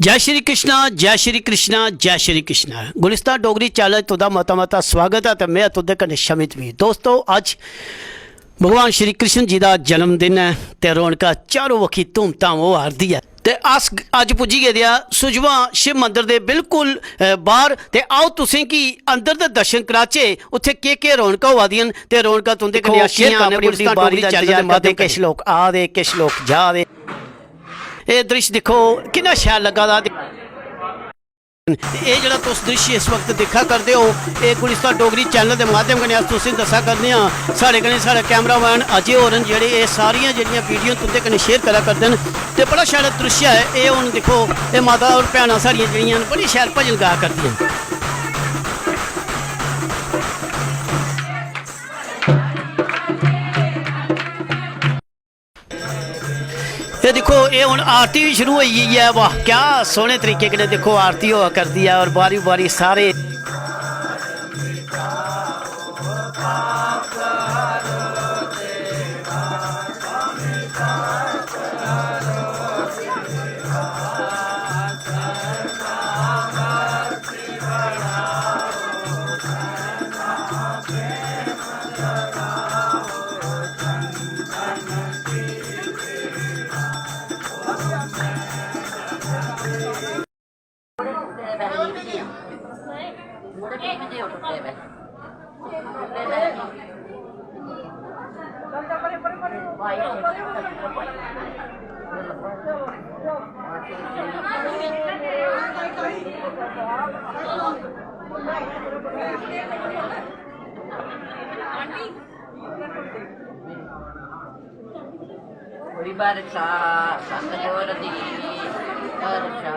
जय श्री कृष्णा जय श्री कृष्णा जय श्री कृष्णा। गुलिस्तान डोगरी चैनल तुदा मता मता स्वागत है। तो मैं तुदे कन्नै शमित भी। दोस्तों अज भगवान श्री कृष्ण जी का जन्मदिन है तो रौनक चारों वक्खी धूम धाम हो हारदी है। तो अस अज पुजी गेदे आ सुजवा शिव मंदिर के बिल्कुल बाहर। तो आओ तुसें कि अंदर दे दर्शन कराचे उत्थे के रौनक होआ दियां ते रौनक तुंदे कन्नै शेयर करने गुलिस्तान डोगरी चैनल दे माध्यम किश लोग आ दे किश लोग जा दे। ये दृश्य देखो कितना शैल लगा दा। ये जो तुस दृश्य इस वक्त देखा करते हो ये गुलिस्तान डोगरी चैनल के माध्यम कन्नै अस तुसें दस्सा करने साढ़े कन्नै साढ़े कैमरामैन अजय होरन जेह्ड़े ये सारियां जेह्ड़ियां वीडियो तुंदे कन्नै शेयर करा करदे न। ते बड़ा शैल दृश्य है ये। हुण देखो ये माता और भैनां साढ़ियां जेह्ड़ियां न बड़ी शैल भजन गा करदियां। ये देखो ये हुण आरती भी शुरू हो गई है। वाह क्या सोहने तरीके कन्नै देखो आरती होआ करदी है और बारी बारी सारे Barca, Santa Giordi, Barca.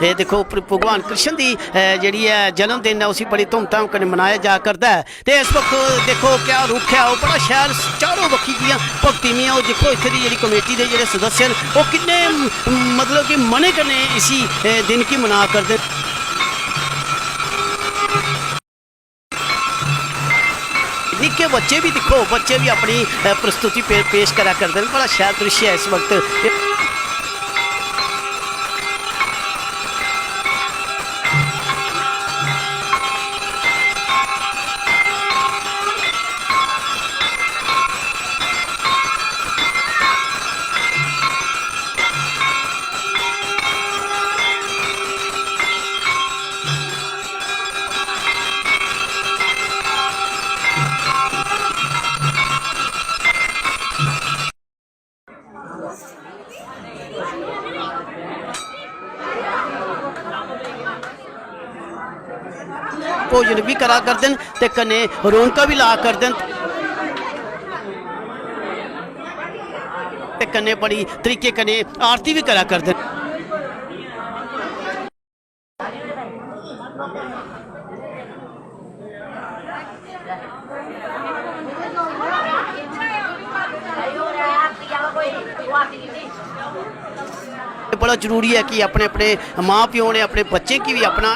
ये देखो भगवान कृष्ण की जी है जन्मदिन है उसी बड़ी धूमधाम कन्नै मनाया जा करता है। तो इस वक्त देखो क्या रुख है वो बड़ा शैल चारों बक्खी दियां भक्तियां। वो देखो इत्थे दी जेह्ड़ी कमेटी के जेह्ड़े सदस्य न वो किन्ने मतलब कि मने कन्नै इसी दिन की मना करदे। निक्के बच्चे भी देखो बच्चे भी अपनी प्रस्तुति पेश करा करते हैं। बड़ा शैल दृश्य है इस वक्त। भोजन भी करा करते हैं ते कन्नै रौनक भी ला करते हैं ते कन्नै बड़ी तरीके कन्नै आरती भी करा करते हैं। बड़ा जरूरी है कि अपने अपने माँ प्यो ने अपने बच्चे की भी अपना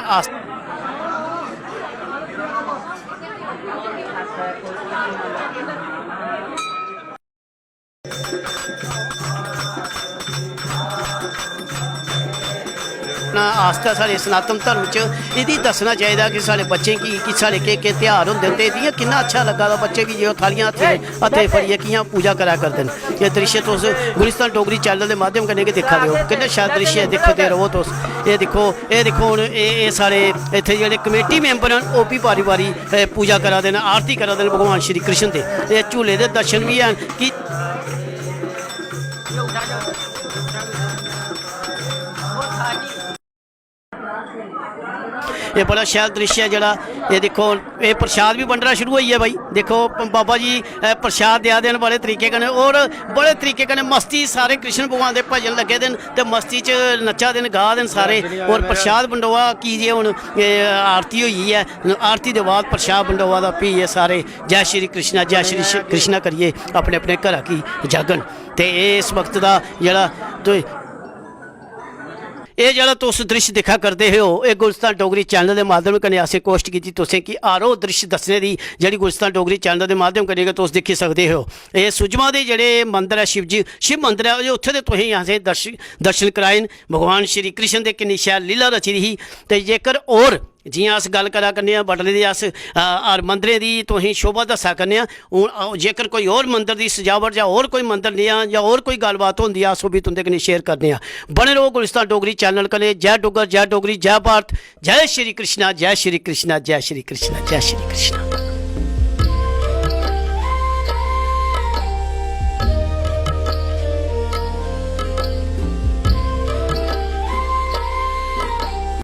आस्था साढ़े सनातन धर्म च यदि दसना चाहिए कि साढ़े बच्चे की साढ़े के त्यौहार होंगे तो कितना अच्छा लगा दा। बच्चे भी जो थालियां हत्थें फड़िए कियां पूजा करा करते हैं। ये दृश्य तुस गुलिस्तान डोगरी चैनल के माध्यम कन्नै दिक्खा दे हो कितना शैल दृश्य है। दिखते रहो तुस। ये देखो हुण ये सारे इत्थे जेह्ड़े कमेटी मैंबर हैं वो भी बारी बारी पूजा करा दे न आरती करा दे न भगवान श्री कृष्ण के। झूले के दर्शन भी हैं कि ये बड़ा शैल दृश्य है जरा। ये देखो ये प्रसाद भी वंडना शुरू हुई है भाई। देखो बाबा जी प्रसाद दिया देन बड़े तरीके कन्नै और बड़े तरीके कन्नै मस्ती सारे कृष्ण भगवान के भजन लगे दिन ते मस्ती च नच्चा दिन गा दिन सारे और प्रसाद वंडोआ कीजिए हुण आरती हुई है आरती के बाद प्रसाद वंडोआ दा पीए सारे जय श्री कृष्णा करिए अपने अपने घर की जागन ते इस वक्त का जरा तो ये जरा तुस दृश्य दिखा करते हो ये गुलिस्तान डोगरी चैनल के माध्यम कन्नै असें कोशिश की तुसें कि आरो दृश्य दस्सने की जी गुलिस्तान डोगरी चैनल के माध्यम कन्नै तुस दिक्खी सकते हो। ये सुजमा के जोड़े मंदिर है शिव मंदिर है उत्थे तो तुसें असें दर्शन कराए भगवान श्री कृष्ण के किन्नी शैल लीला रची दी ही। तो जेकर और जियां अस गल करा करने बडले दी अस हर मंदिरें की तुसें शोभा दस्सा करने हूँ जेकर कोई होर मंदिर की सजावट या होर कोई मंदिर नहीं या होर कोई गलबात होंदी है अस भी तुंदे कन्नै शेयर करने बने रहो गुलिस्तान डोगरी चैनल कन्नै। जय डुग्गर जय डोगरी जय भारत जय श्री कृष्णा जय श्री कृष्णा जय श्री कृष्णा जय श्री कृष्णा।